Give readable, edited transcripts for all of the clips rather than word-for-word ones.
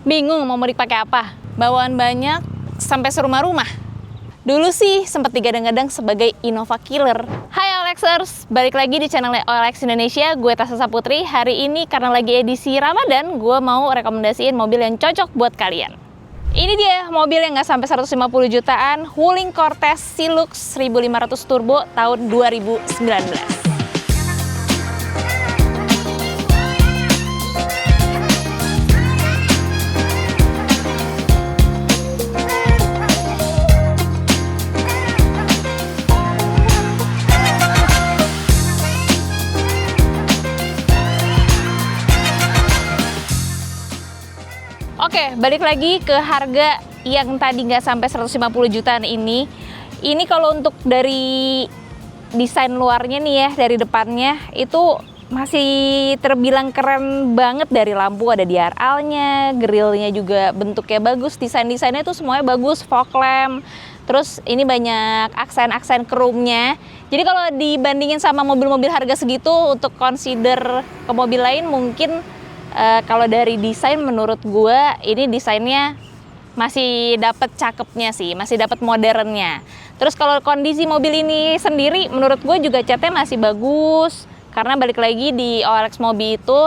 Bingung mau mudik pakai apa? Bawaan banyak sampai serumah-rumah. Dulu sih sempat digadang-gadang sebagai Innova Killer. Hai OLXers, balik lagi di channel OLX Indonesia. Gue Tasya Saputri. Hari ini karena lagi edisi Ramadan, gue mau rekomendasiin mobil yang cocok buat kalian. Ini dia mobil yang nggak sampai 150 jutaan, Wuling Cortez Silux 1500 Turbo tahun 2019. Oke, balik lagi ke harga yang tadi nggak sampai 150 jutaan ini. Ini kalau untuk dari desain luarnya nih ya, dari depannya itu masih terbilang keren banget. Dari lampu ada DRL-nya, grillnya juga bentuknya bagus, desain-desainnya tuh semuanya bagus, fog lamp. Terus ini banyak aksen-aksen chrome-nya. Jadi kalau dibandingin sama mobil-mobil harga segitu, untuk consider ke mobil lain mungkin kalau dari desain menurut gue ini desainnya masih dapet cakepnya sih, masih dapet modernnya. Terus kalau kondisi mobil ini sendiri menurut gue juga catnya masih bagus, karena balik lagi di OLX Mobi itu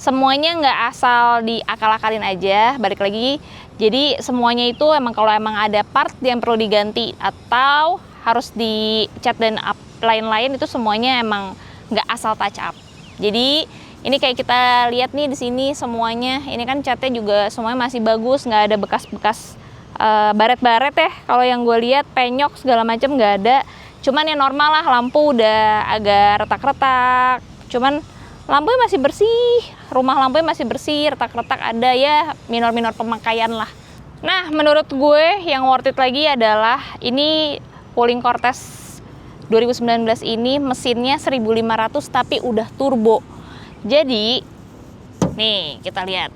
semuanya nggak asal diakal-akalin aja, balik lagi. Jadi semuanya itu emang kalau emang ada part yang perlu diganti atau harus dicat dan lain-lain itu semuanya emang nggak asal touch up. Jadi ini kayak kita lihat nih di sini semuanya, ini kan catnya juga semuanya masih bagus, nggak ada bekas-bekas baret-baret ya. Kalau yang gue lihat penyok segala macam nggak ada. Cuman yang normal lah, lampu udah agak retak-retak. Cuman lampunya masih bersih, rumah lampunya masih bersih, retak-retak ada ya, minor-minor pemakaian lah. Nah, menurut gue yang worth it lagi adalah ini Wuling Cortez 2019 ini mesinnya 1500 tapi udah turbo. Jadi, nih kita lihat.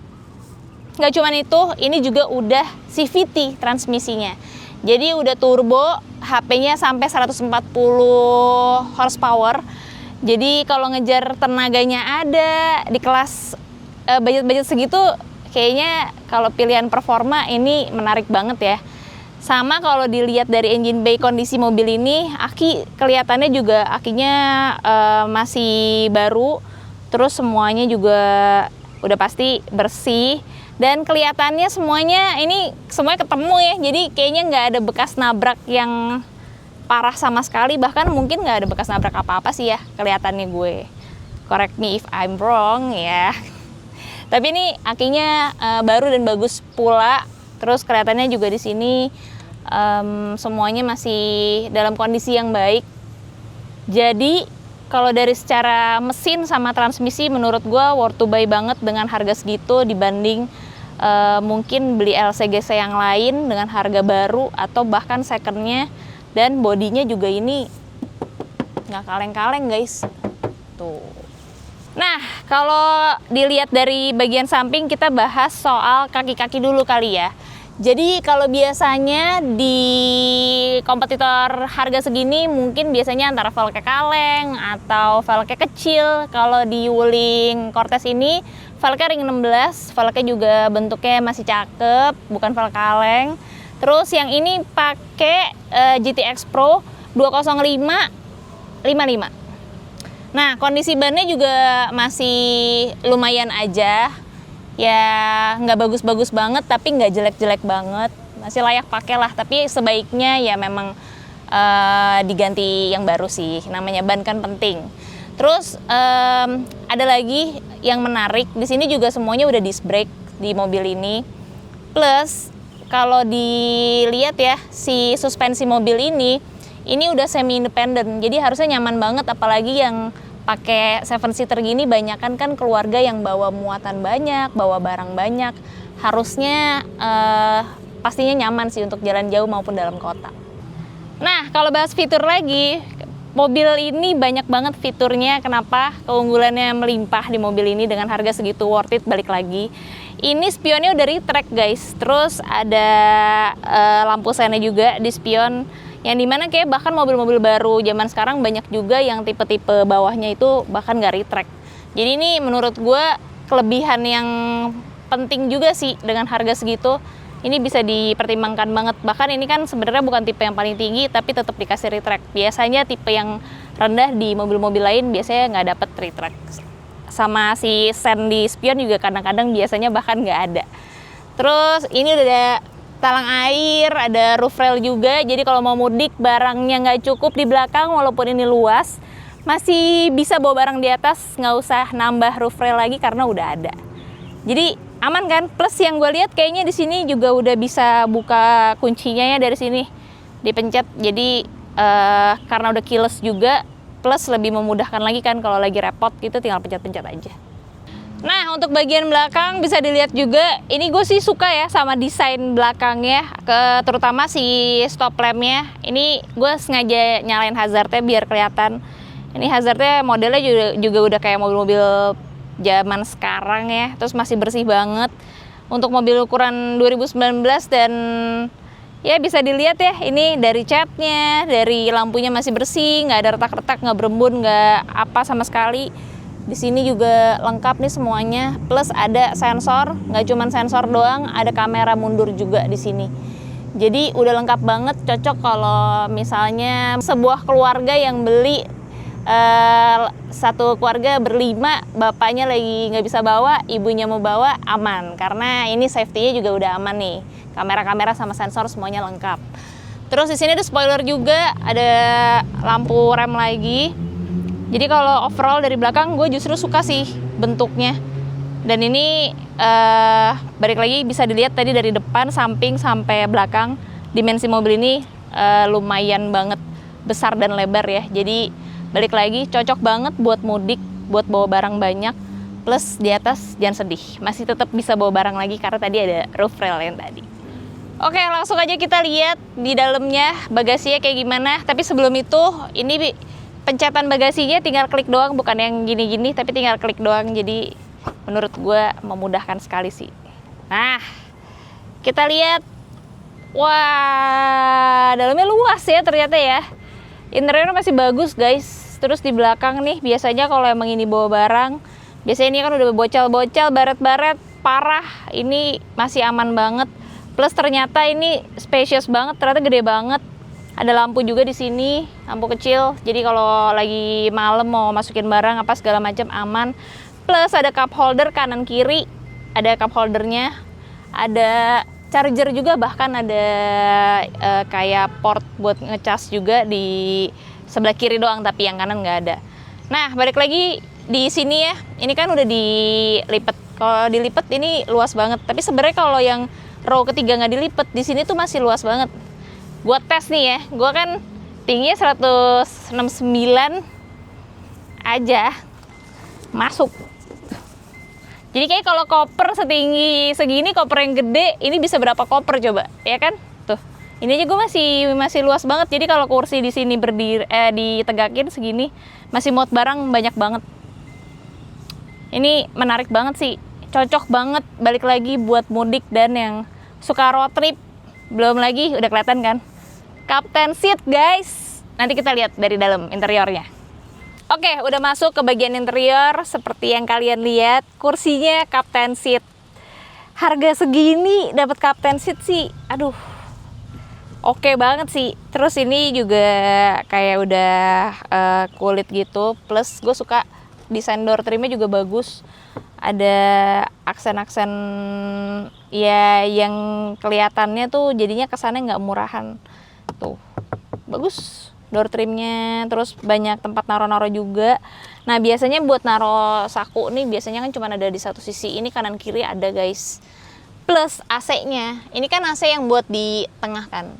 Nggak cuma itu, ini juga udah CVT transmisinya. Jadi udah turbo, HP-nya sampai 140 horsepower. Jadi kalau ngejar tenaganya ada di kelas budget-budget segitu, kayaknya kalau pilihan performa ini menarik banget ya. Sama kalau dilihat dari engine bay kondisi mobil ini, aki kelihatannya juga akinya masih baru. Terus semuanya juga udah pasti bersih dan kelihatannya semuanya ini semuanya ketemu ya. Jadi kayaknya nggak ada bekas nabrak yang parah sama sekali, bahkan mungkin nggak ada bekas nabrak apa-apa sih ya kelihatannya gue. Correct me if I'm wrong ya. Tapi ini akinya baru dan bagus pula. Terus kelihatannya juga di sini semuanya masih dalam kondisi yang baik. Jadi kalau dari secara mesin sama transmisi menurut gue worth to buy banget dengan harga segitu dibanding mungkin beli LCGC yang lain dengan harga baru atau bahkan secondnya. Dan bodinya juga ini nggak kaleng-kaleng guys. Tuh. Nah, kalau dilihat dari bagian samping kita bahas soal kaki-kaki dulu kali ya. Jadi kalau biasanya di kompetitor harga segini mungkin biasanya antara velgnya kaleng atau velgnya kecil. Kalau di Wuling Cortez ini velgnya ring 16, velgnya juga bentuknya masih cakep, bukan velg kaleng. Terus yang ini pakai GTX Pro 205 55. Nah, kondisi bannya juga masih lumayan aja. Ya nggak bagus-bagus banget tapi nggak jelek-jelek banget, masih layak pakai lah. Tapi sebaiknya ya memang diganti yang baru sih, namanya ban kan penting. Terus ada lagi yang menarik di sini juga semuanya udah disc brake di mobil ini. Plus kalau dilihat ya si suspensi mobil ini udah semi independent, jadi harusnya nyaman banget. Apalagi yang pakai 7-seater gini banyakan kan keluarga yang bawa muatan banyak, bawa barang banyak. Harusnya pastinya nyaman sih untuk jalan jauh maupun dalam kota. Nah, kalau bahas fitur lagi, mobil ini banyak banget fiturnya. Kenapa keunggulannya melimpah di mobil ini dengan harga segitu worth it? Balik lagi, ini spionnya udah retract guys. Terus ada lampu sennya juga di spion. Yang dimana kayak bahkan mobil-mobil baru zaman sekarang banyak juga yang tipe-tipe bawahnya itu bahkan nggak retract. Jadi ini menurut gue kelebihan yang penting juga sih dengan harga segitu. Ini bisa dipertimbangkan banget. Bahkan ini kan sebenarnya bukan tipe yang paling tinggi, tapi tetap dikasih retract. Biasanya tipe yang rendah di mobil-mobil lain biasanya nggak dapet retract. Sama si sen di spion juga kadang-kadang biasanya bahkan nggak ada. Terus ini udah ada talang air, ada roof rail juga. Jadi kalau mau mudik barangnya nggak cukup di belakang, walaupun ini luas, masih bisa bawa barang di atas, nggak usah nambah roof rail lagi karena udah ada. Jadi aman kan? Plus yang gue lihat kayaknya di sini juga udah bisa buka kuncinya ya dari sini, dipencet. Jadi karena udah keyless juga, plus lebih memudahkan lagi kan kalau lagi repot gitu, tinggal pencet-pencet aja. Nah, untuk bagian belakang bisa dilihat juga, ini gue sih suka ya sama desain belakangnya, terutama si stop lampnya. Ini gue sengaja nyalain hazardnya biar kelihatan. Ini hazardnya modelnya juga udah kayak mobil-mobil zaman sekarang ya, terus masih bersih banget. Untuk mobil ukuran 2019 dan ya bisa dilihat ya, ini dari catnya, dari lampunya masih bersih, nggak ada retak-retak, nggak berembun, nggak apa sama sekali. Di sini juga lengkap nih semuanya, plus ada sensor, nggak cuma sensor doang, ada kamera mundur juga di sini. Jadi udah lengkap banget, cocok kalau misalnya sebuah keluarga yang beli, satu keluarga berlima, bapaknya lagi nggak bisa bawa, ibunya mau bawa, aman. Karena ini safety-nya juga udah aman nih. Kamera-kamera sama sensor semuanya lengkap. Terus di sini ada spoiler juga, ada lampu rem lagi. Jadi kalau overall dari belakang gue justru suka sih bentuknya. Dan ini balik lagi bisa dilihat tadi dari depan, samping sampai belakang, dimensi mobil ini lumayan banget besar dan lebar ya. Jadi balik lagi cocok banget buat mudik, buat bawa barang banyak. Plus di atas jangan sedih, masih tetap bisa bawa barang lagi karena tadi ada roof rail yang tadi. Oke, langsung aja kita lihat di dalamnya bagasinya kayak gimana. Tapi sebelum itu, ini pencetan bagasinya tinggal klik doang, bukan yang gini-gini, tapi tinggal klik doang. Jadi menurut gue memudahkan sekali sih. Nah, kita lihat. Wah, dalamnya luas ya ternyata ya. Interiornya masih bagus guys. Terus di belakang nih, biasanya kalau emang ini bawa barang, biasanya ini kan udah bocel-bocel, baret-baret, parah. Ini masih aman banget. Plus ternyata ini spacious banget, ternyata gede banget. Ada lampu juga di sini, lampu kecil. Jadi kalau lagi malam mau masukin barang apa segala macam aman. Plus ada cup holder kanan kiri, ada cup holdernya. Ada charger juga, bahkan ada kayak port buat ngecas juga di sebelah kiri doang, tapi yang kanan nggak ada. Nah, balik lagi di sini ya. Ini kan udah dilipet. Kalau dilipet ini luas banget. Tapi sebenarnya kalau yang row ketiga nggak dilipet, di sini tuh masih luas banget. Gua tes nih ya, gua kan tingginya 169 aja masuk. Jadi kayak kalau koper setinggi segini, koper yang gede, ini bisa berapa koper coba, ya kan? Tuh, ini aja gue masih luas banget. Jadi kalau kursi di sini berdiri, ditegakin segini, masih muat barang banyak banget. Ini menarik banget sih, cocok banget. Balik lagi buat mudik dan yang suka road trip. Belum lagi udah kelihatan kan captain seat guys. Nanti kita lihat dari dalam interiornya. Oke, udah masuk ke bagian interior. Seperti yang kalian lihat, kursinya captain seat. Harga segini dapat captain seat sih, aduh, oke banget sih. Terus ini juga kayak udah kulit gitu. Plus gue suka desain door trimnya juga bagus. Ada aksen-aksen ya yang kelihatannya tuh jadinya kesannya nggak murahan. Tuh, bagus door trimnya. Terus banyak tempat naro-naro juga. Nah, biasanya buat naro saku nih biasanya kan cuma ada di satu sisi. Ini kanan kiri ada guys. Plus AC-nya. Ini kan AC yang buat di tengah kan.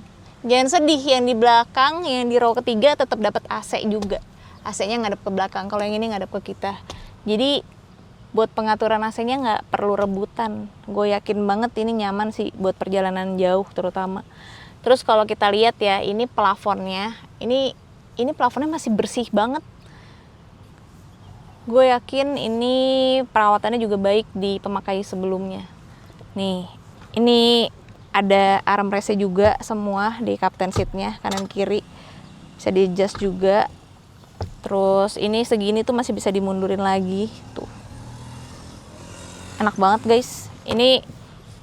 Jangan sedih, yang di belakang, yang di row ketiga tetap dapat AC juga. AC-nya ngadep ke belakang. Kalau yang ini ngadep ke kita. Jadi buat pengaturan AC-nya nggak perlu rebutan. Gue yakin banget ini nyaman sih buat perjalanan jauh terutama. Terus kalau kita lihat ya, ini plafonnya. Ini plafonnya masih bersih banget. Gue yakin ini perawatannya juga baik di pemakai sebelumnya. Nih, ini ada armrestnya juga semua di captain seatnya, kanan kiri. Bisa di adjust juga. Terus ini segini tuh masih bisa dimundurin lagi. Tuh. Enak banget guys. Ini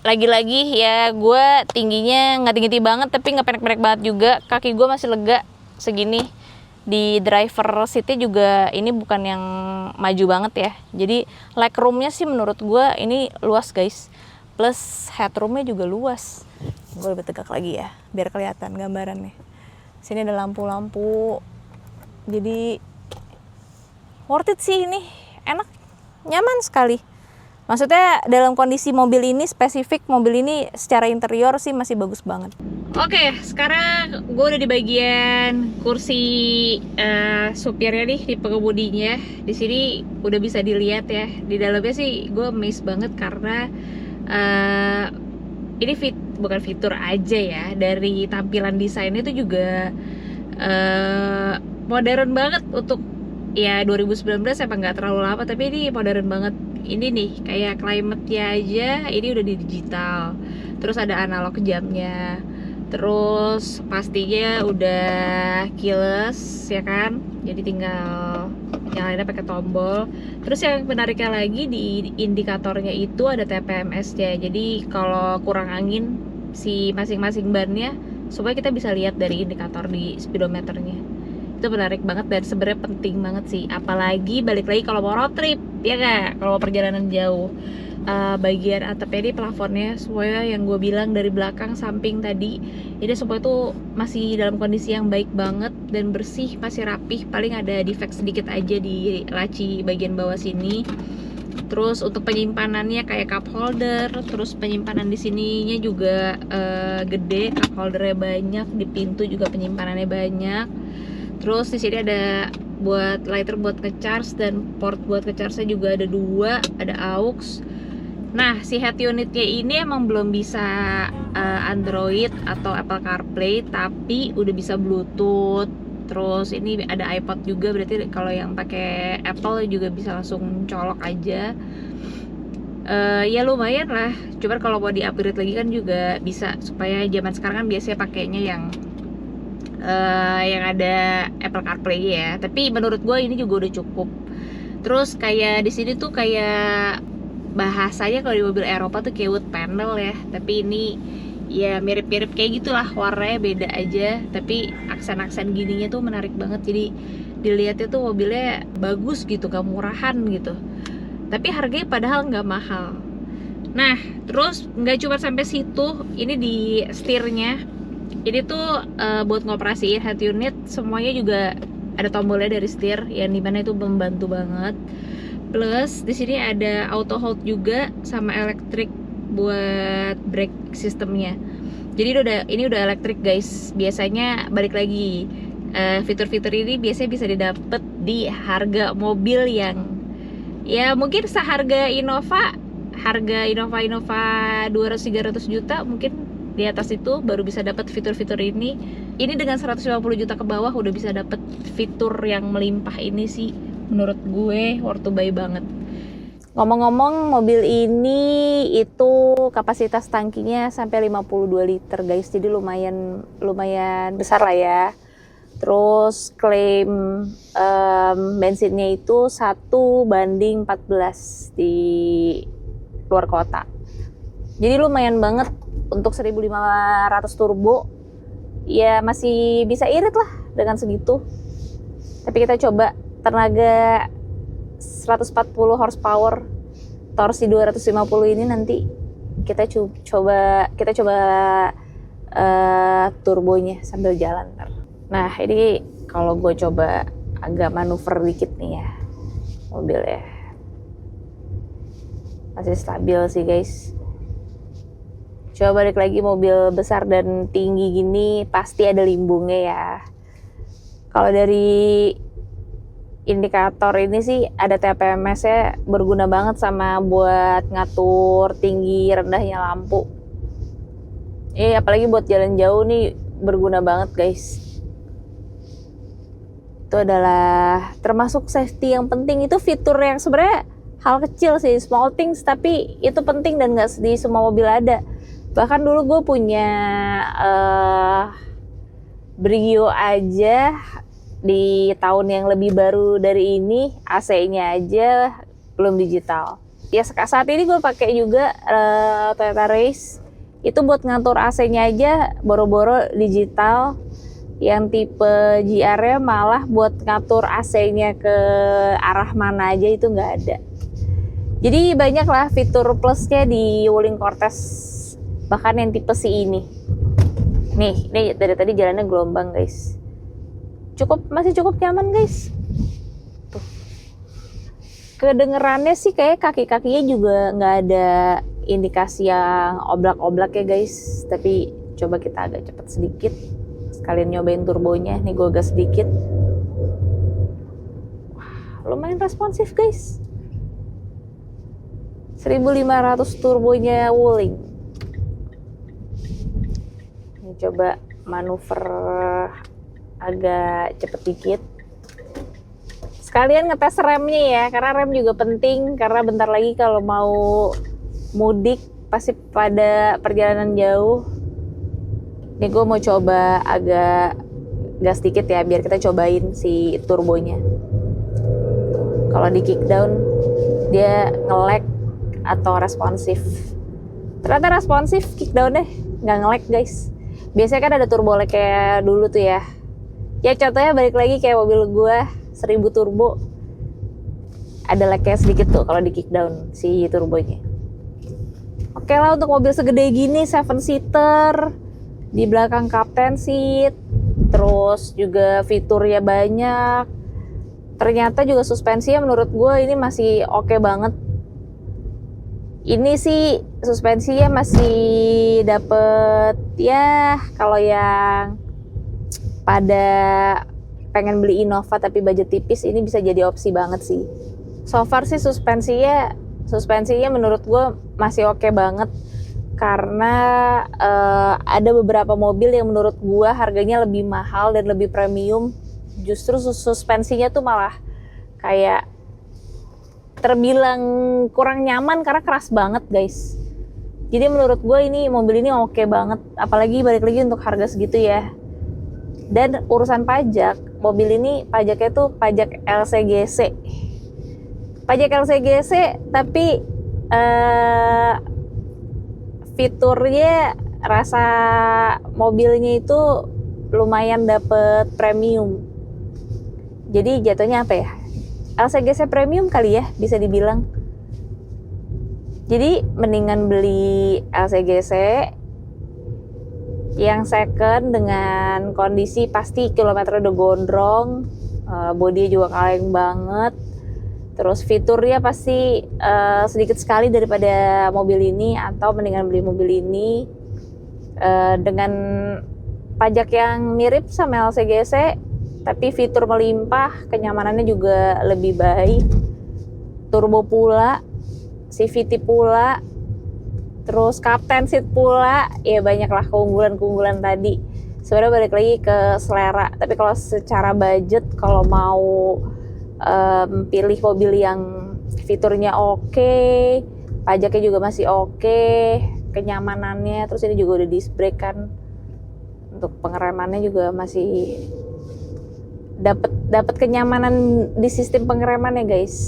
lagi-lagi ya, gue tingginya nggak tinggi-tinggi banget tapi nggak pendek-pendek banget juga. Kaki gue masih lega segini. Di driver seatnya juga ini bukan yang maju banget ya. Jadi legroomnya sih menurut gue ini luas guys. Plus headroomnya juga luas. Gue lebih tegak lagi ya biar kelihatan gambarannya. Sini ada lampu-lampu. Jadi worth it sih ini. Enak, nyaman sekali. Maksudnya dalam kondisi mobil ini, spesifik mobil ini secara interior sih masih bagus banget. Oke, sekarang gue udah di bagian kursi supirnya nih, di pengemudinya. Di sini udah bisa dilihat ya. Di dalamnya sih gue amazed banget karena ini bukan fitur aja ya. Dari tampilan desainnya itu juga modern banget untuk ya 2019 emang nggak terlalu lama, tapi ini modern banget. Ini nih kayak climate-nya aja ini udah di digital, terus ada analog jamnya, terus pastinya udah keyless ya kan, jadi tinggal nyalainnya pakai tombol. Terus yang menariknya lagi di indikatornya itu ada TPMS-nya, jadi kalau kurang angin si masing-masing bannya supaya kita bisa lihat dari indikator di speedometernya. Itu menarik banget dan sebenarnya penting banget sih, apalagi balik lagi kalau mau road trip ya nggak, kalau mau perjalanan jauh. Bagian atapnya ini, plafonnya semuanya yang gue bilang dari belakang samping tadi ini semua itu masih dalam kondisi yang baik banget dan bersih, masih rapih. Paling ada defect sedikit aja di laci bagian bawah sini. Terus untuk penyimpanannya kayak cup holder, terus penyimpanan di sininya juga gede, cup holdernya banyak, di pintu juga penyimpanannya banyak. Terus di sini ada buat lighter buat ngecharge, dan port buat ngecharge-nya juga ada 2, ada aux. Nah, si head unitnya ini emang belum bisa Android atau Apple CarPlay, tapi udah bisa Bluetooth. Terus ini ada iPod juga, berarti kalau yang pakai Apple juga bisa langsung colok aja. Ya lumayan lah. Cuman kalau mau di-upgrade lagi kan juga bisa, supaya zaman sekarang kan biasanya pakainya yang ada Apple CarPlay ya. Tapi menurut gue ini juga udah cukup. Terus kayak di sini tuh kayak bahasanya kalau di mobil Eropa tuh kayak wood panel ya. Tapi ini ya mirip-mirip kayak gitulah, warnanya beda aja. Tapi aksen-aksen gininya tuh menarik banget. Jadi dilihatnya tuh mobilnya bagus gitu, gak murahan gitu. Tapi harganya padahal nggak mahal. Nah, terus nggak cuma sampai situ. Ini di setirnya. Ini tuh buat ngoperasiin head unit, semuanya juga ada tombolnya dari setir, yang dimana itu membantu banget. Plus di sini ada auto hold juga sama elektrik buat brake sistemnya. Jadi ini udah elektrik guys. Biasanya balik lagi fitur-fitur ini biasanya bisa didapat di harga mobil yang ya mungkin seharga Innova, harga Innova 200-300 juta mungkin. Di atas itu baru bisa dapat fitur-fitur ini. Ini dengan 150 juta ke bawah udah bisa dapat fitur yang melimpah ini sih. Menurut gue worth to buy banget. Ngomong-ngomong, mobil ini itu kapasitas tangkinya sampai 52 liter guys. Jadi lumayan besar lah ya. Terus klaim bensinnya itu 1:14 di luar kota. Jadi lumayan banget. Untuk 1500 turbo ya masih bisa irit lah dengan segitu. Tapi kita coba tenaga 140 horsepower torsi 250 ini nanti kita coba turbonya sambil jalan. Nah, ini kalau gue coba agak manuver dikit nih ya mobilnya. Masih stabil sih guys. Coba balik lagi, mobil besar dan tinggi gini pasti ada limbungnya ya. Kalau dari indikator ini sih ada TPMS-nya, berguna banget sama buat ngatur tinggi rendahnya lampu. Apalagi buat jalan jauh nih berguna banget guys. Itu adalah termasuk safety yang penting. Itu fitur yang sebenarnya hal kecil sih, small things, tapi itu penting dan nggak di semua mobil ada. Bahkan dulu gue punya Brio aja di tahun yang lebih baru dari ini, AC-nya aja belum digital. ya saat ini gue pakai juga Toyota Race. Itu buat ngatur AC-nya aja boro-boro digital. Yang tipe GR-nya malah buat ngatur AC-nya ke arah mana aja itu nggak ada. Jadi banyak lah fitur plusnya di Wuling Cortez, bahkan yang tipe C ini. Nih dari tadi jalannya gelombang guys. Masih cukup nyaman guys. Tuh. Kedengerannya sih kayak kaki-kakinya juga nggak ada indikasi yang oblak-oblak ya guys. Tapi coba kita agak cepet sedikit. Sekalian nyobain turbonya. Nih gue gas sedikit. Wah, lumayan responsif guys. 1500 turbonya Wuling. Ini coba manuver agak cepet dikit. Sekalian ngetes remnya ya, karena rem juga penting. Karena bentar lagi kalau mau mudik pasti pada perjalanan jauh. Ini gue mau coba agak gas dikit ya, biar kita cobain si turbonya. Kalau di kickdown dia nge-lag atau responsif. Ternyata responsif kickdownnya, nggak nge-lag guys. Biasanya kan ada turbo lag kayak dulu tuh ya. Ya contohnya balik lagi kayak mobil gue 1000 turbo, ada lag-nya sedikit tuh kalau di kickdown si turbonya. Oke lah, untuk mobil segede gini 7-seater, di belakang captain seat, terus juga fiturnya banyak. Ternyata juga suspensinya menurut gue ini masih oke banget. Ini sih suspensinya masih dapet ya, kalau yang pada pengen beli Innova tapi budget tipis, ini bisa jadi opsi banget sih. So far sih suspensinya menurut gue masih oke banget. Karena ada beberapa mobil yang menurut gua harganya lebih mahal dan lebih premium, justru suspensinya tuh malah kayak terbilang kurang nyaman karena keras banget guys. Jadi menurut gua ini mobil ini oke banget, apalagi balik lagi untuk harga segitu ya. Dan urusan pajak, mobil ini pajaknya tuh pajak LCGC. Pajak LCGC tapi fiturnya, rasa mobilnya itu lumayan dapet premium. Jadi jatuhnya apa ya? LCGC premium kali ya, bisa dibilang. Jadi mendingan beli LCGC yang second dengan kondisi pasti kilometer udah gondrong, bodinya juga kaleng banget. Terus fiturnya pasti sedikit sekali daripada mobil ini, atau mendingan beli mobil ini dengan pajak yang mirip sama LCGC, tapi fitur melimpah, kenyamanannya juga lebih baik. Turbo pula, CVT pula, terus captain seat pula, ya banyaklah keunggulan-keunggulan tadi. Sebenarnya balik lagi ke selera, tapi kalau secara budget, kalau mau pilih mobil yang fiturnya oke, pajaknya juga masih oke, kenyamanannya, terus ini juga udah disc brake kan, untuk pengeremannya juga masih dapat kenyamanan di sistem pengeremannya guys.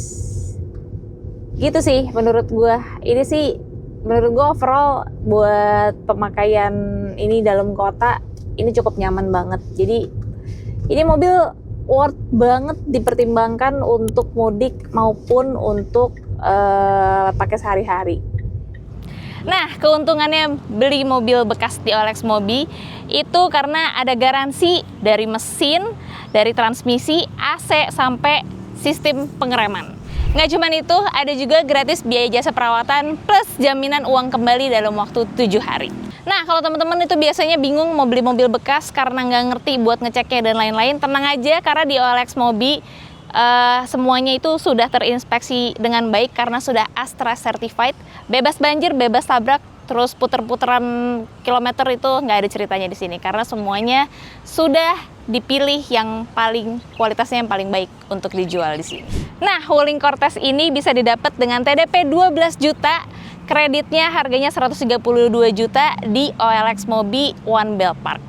Gitu sih menurut gua. Ini sih menurut gua overall buat pemakaian ini dalam kota ini cukup nyaman banget. Jadi ini mobil worth banget dipertimbangkan untuk mudik maupun untuk pakai sehari-hari. Nah, keuntungannya beli mobil bekas di OLX Mobi itu karena ada garansi dari mesin, dari transmisi, AC, sampai sistem pengereman. Nggak cuma itu, ada juga gratis biaya jasa perawatan plus jaminan uang kembali dalam waktu 7 hari. Nah, kalau teman-teman itu biasanya bingung mau beli mobil bekas karena nggak ngerti buat ngeceknya dan lain-lain, tenang aja karena di OLX Mobi semuanya itu sudah terinspeksi dengan baik karena sudah Astra Certified, bebas banjir, bebas tabrak, terus puter-puteran kilometer itu nggak ada ceritanya di sini karena semuanya sudah dipilih yang paling kualitasnya yang paling baik untuk dijual di sini. Nah, Wuling Cortez ini bisa didapat dengan TDP 12 juta, kreditnya harganya 132 juta di OLX Mobi One Bell Park.